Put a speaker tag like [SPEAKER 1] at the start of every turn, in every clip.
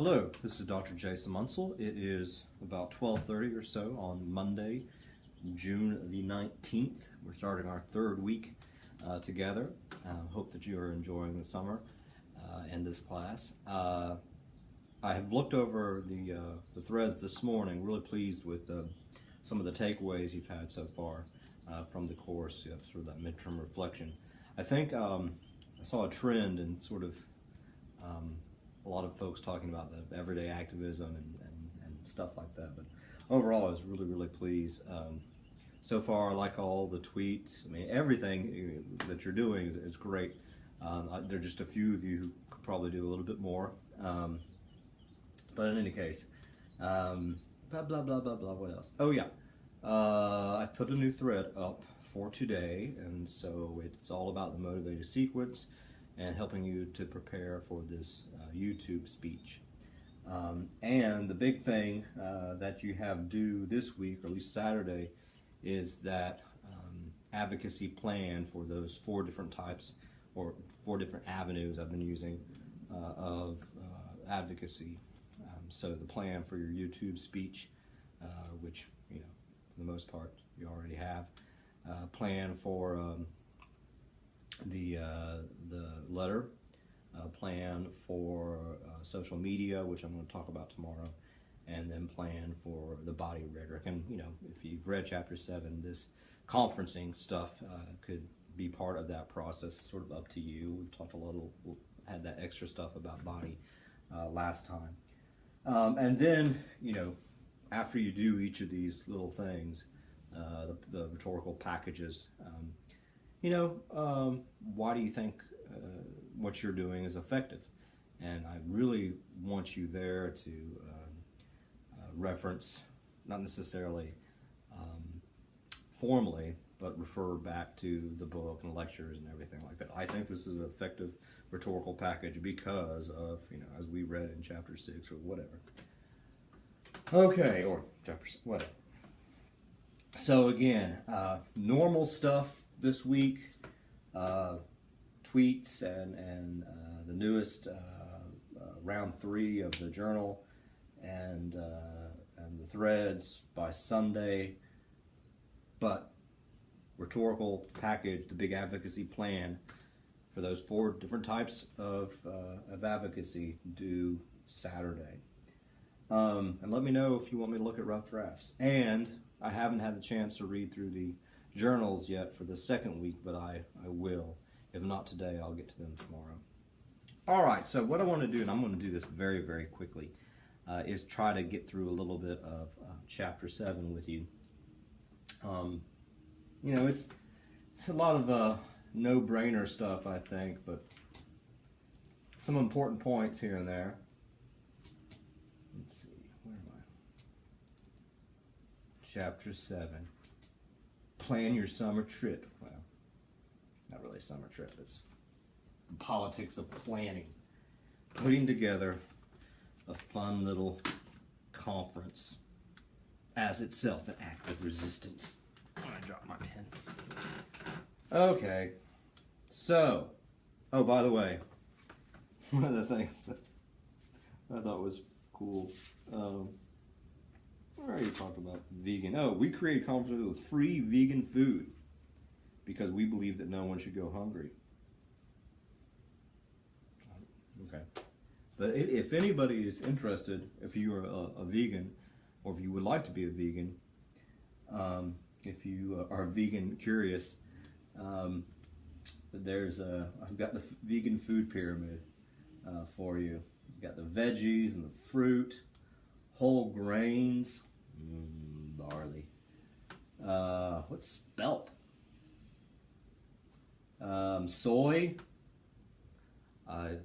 [SPEAKER 1] Hello, this is Dr. Jason Munsell. It is about 12:30 or so on Monday, June the 19th. We're starting our third week together. Hope that you are enjoying the summer and this class. I have looked over the threads this morning, really pleased with some of the takeaways you've had so far from the course, sort of that midterm reflection. I think I saw a trend in sort of a lot of folks talking about the everyday activism and stuff like that. But overall, I was really pleased. So far, I like all the tweets. I mean, everything that you're doing is great. There are just a few of you who could probably do a little bit more. But in any case, blah, blah, blah, blah, blah, what else? Oh, yeah. I put a new thread up for today, and so it's all about the motivated sequence and helping you to prepare for this YouTube speech. And the big thing that you have due this week, or at least Saturday, is that advocacy plan for those 4 different types or 4 different avenues I've been using of advocacy. So the plan for your YouTube speech, which, for the most part, you already have. Plan for the letter, plan for social media, which I'm going to talk about tomorrow, and then plan for the body rhetoric. And if you've read chapter 7, this conferencing stuff could be part of that process. It's sort of up to you. We've talked had that extra stuff about body last time. And then, after you do each of these little things, the rhetorical packages, why do you think what you're doing is effective? And I really want you there to reference, not necessarily formally, but refer back to the book and lectures and everything like that. I think this is an effective rhetorical package because of, as we read in chapter 6 or whatever. Okay, or chapter 6, whatever. So again, normal stuff this week, tweets and the newest round 3 of the journal and the threads by Sunday, but rhetorical package, the big advocacy plan for those 4 different types of advocacy due Saturday. And let me know if you want me to look at rough drafts. And I haven't had the chance to read through the journals yet for the second week, but I will. If not today, I'll get to them tomorrow. All right, so what I want to do, and I'm going to do this very quickly, is try to get through a little bit of chapter 7 with you. It's a lot of no-brainer stuff, I think, but some important points here and there. Let's see, where am I? Chapter 7. Plan your summer trip. Well, not really a summer trip. It's the politics of planning. Putting together a fun little conference as itself an act of resistance. I'm going to drop my pen. Okay. So, oh, by the way, one of the things that I thought was cool, where are you talking about vegan? Oh, we create conferences with free vegan food because we believe that no one should go hungry. Okay. But if anybody is interested, if you are a vegan, or if you would like to be a vegan, if you are vegan curious, I've got the vegan food pyramid for you. You've got the veggies and the fruit, whole grains, barley. What's spelt? Soy. I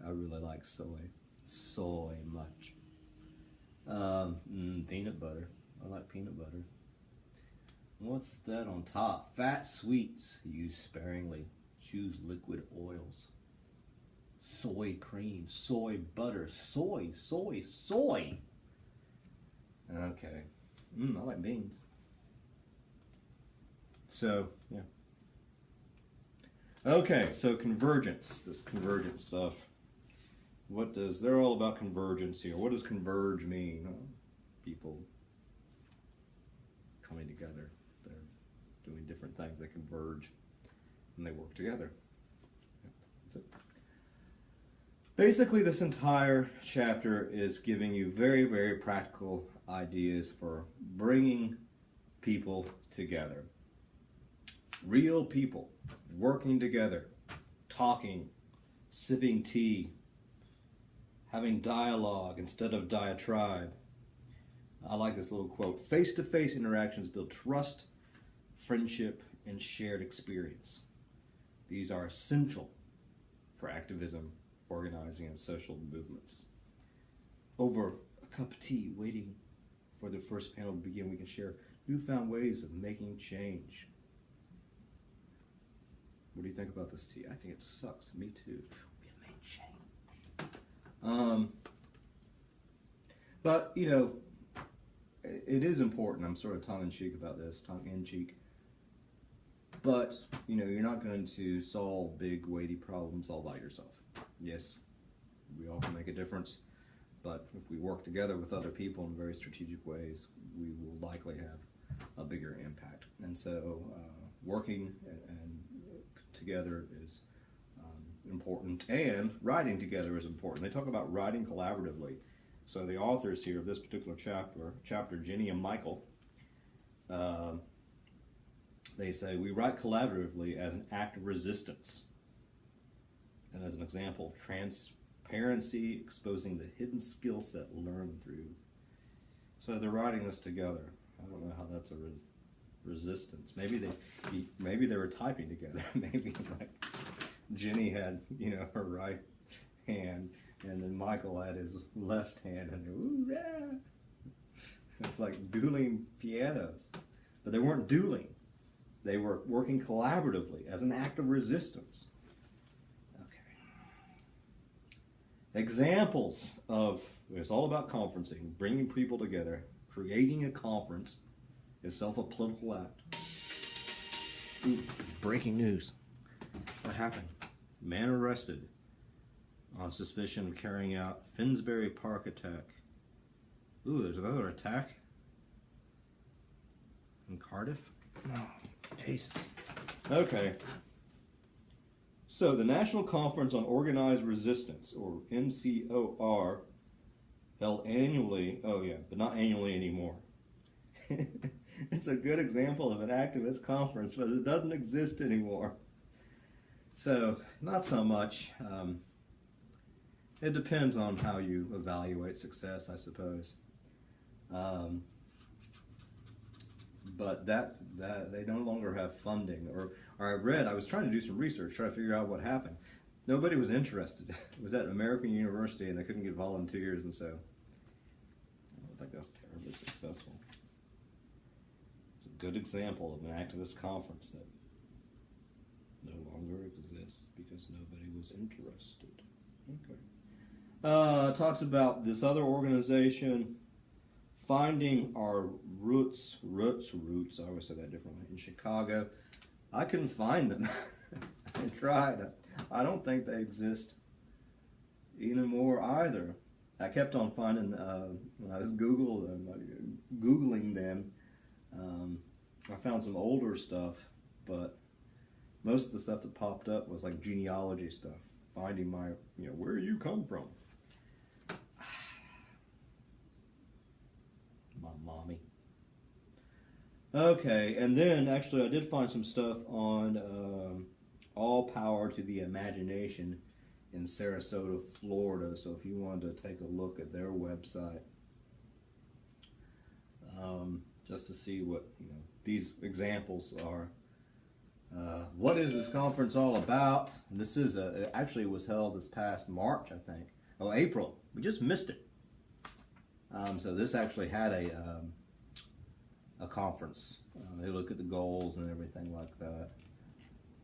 [SPEAKER 1] really like soy. Soy much. Peanut butter. I like peanut butter. What's that on top? Fat sweets. Use sparingly. Choose liquid oils. Soy cream. Soy butter. Soy. Okay. I like beans. So, yeah. Okay, so convergence. This convergence stuff. they're all about convergence here. What does converge mean? People coming together. They're doing different things. They converge and they work together. That's it. Basically, this entire chapter is giving you very, very practical ideas for bringing people together. Real people working together, talking, sipping tea, having dialogue instead of diatribe. I like this little quote. Face-to-face interactions build trust, friendship, and shared experience. These are essential for activism, organizing, and social movements. Over a cup of tea, waiting for the first panel to begin, we can share newfound ways of making change. What do you think about this tea? I think it sucks. Me too. We have made change. But, you know, it is important. I'm sort of tongue-in-cheek about this, tongue-in-cheek. But, you know, you're not going to solve big, weighty problems all by yourself. Yes, we all can make a difference, but if we work together with other people in very strategic ways, we will likely have a bigger impact. And so working and together is important, and writing together is important. They talk about writing collaboratively. So the authors here of this particular chapter, Jenny and Michael, they say, we write collaboratively as an act of resistance. And as an example, transparency, exposing the hidden skill set learned through. So they're writing this together. I don't know how that's a resistance. Maybe they were typing together. Maybe like Jenny had, you know, her right hand, and then Michael had his left hand, and they, ooh, yeah. It's like dueling pianos. But they weren't dueling. They were working collaboratively as an act of resistance. Examples of, it's all about conferencing, bringing people together, creating a conference itself a political act. Ooh, breaking news. What happened? Man arrested on suspicion of carrying out Finsbury Park attack. Ooh, there's another attack in Cardiff? Oh, Jesus. Okay. So the National Conference on Organized Resistance, or NCOR, held annually, but not annually anymore. It's a good example of an activist conference, but it doesn't exist anymore. So, not so much. It depends on how you evaluate success, I suppose. But that they no longer have funding, or I was trying to do some research, try to figure out what happened. Nobody was interested. It was at American University, and they couldn't get volunteers, and so I don't think that's terribly successful. It's a good example of an activist conference that no longer exists because nobody was interested. Okay. Talks about this other organization, Finding Our Roots, I always say that differently, in Chicago. I couldn't find them. I tried. I don't think they exist anymore either. I kept on finding, when I was Googling them, I found some older stuff, but most of the stuff that popped up was like genealogy stuff, finding my, where you come from. My mommy. Okay, and then actually I did find some stuff on All Power to the Imagination in Sarasota, Florida. So if you wanted to take a look at their website, just to see what these examples are. What is this conference all about? And this is actually it was held this past March, I think. Oh, April. We just missed it. So this actually had a conference. They look at the goals and everything like that.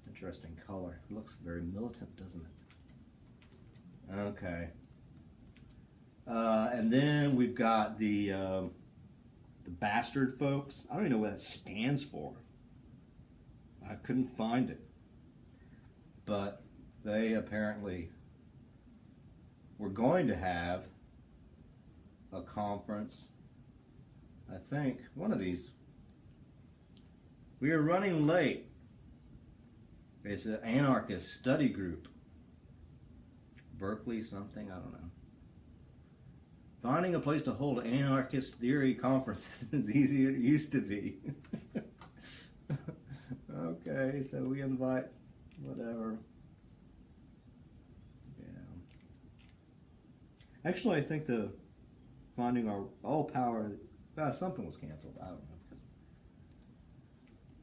[SPEAKER 1] Interesting color. It looks very militant, doesn't it? Okay. And then we've got the bastard folks. I don't even know what that stands for. I couldn't find it. But they apparently we're going to have a conference. I think one of these. We are running late. It's an anarchist study group. Berkeley something, I don't know. Finding a place to hold anarchist theory conferences is easy as it used to be. Okay, so we invite whatever. Yeah. Actually, I think the finding our all power. Something was canceled. I don't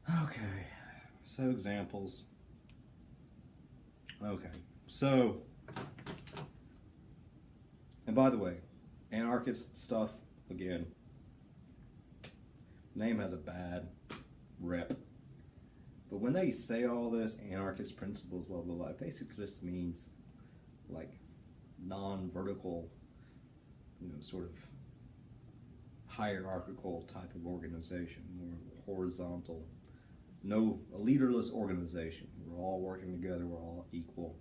[SPEAKER 1] know. Okay, so examples. Okay, so, and by the way, anarchist stuff, again, name has a bad rep. But when they say all this, anarchist principles, blah, blah, blah, it basically just means like non-vertical, sort of hierarchical type of organization, more horizontal. No, a leaderless organization. We're all working together, we're all equal.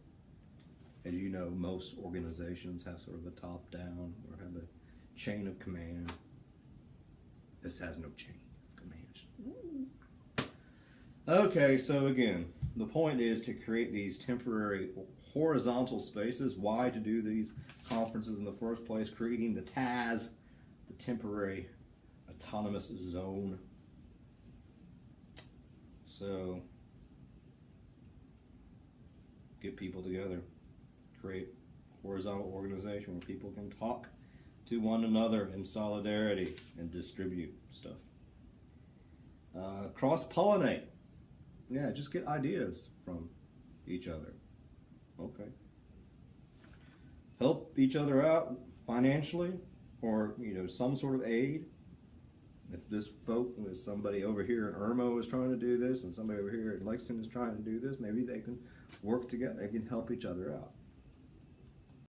[SPEAKER 1] As you know, most organizations have sort of a top-down or have a chain of command. This has no chain of command. Okay, so again, the point is to create these temporary horizontal spaces. Why to do these conferences in the first place? Creating the TAZ, the temporary autonomous zone. So, get people together, create horizontal organization where people can talk to one another in solidarity and distribute stuff. Cross-pollinate. Yeah, just get ideas from each other. Okay. Help each other out financially or, some sort of aid. If somebody over here in Irmo is trying to do this and somebody over here in Lexington is trying to do this, maybe they can work together. They can help each other out.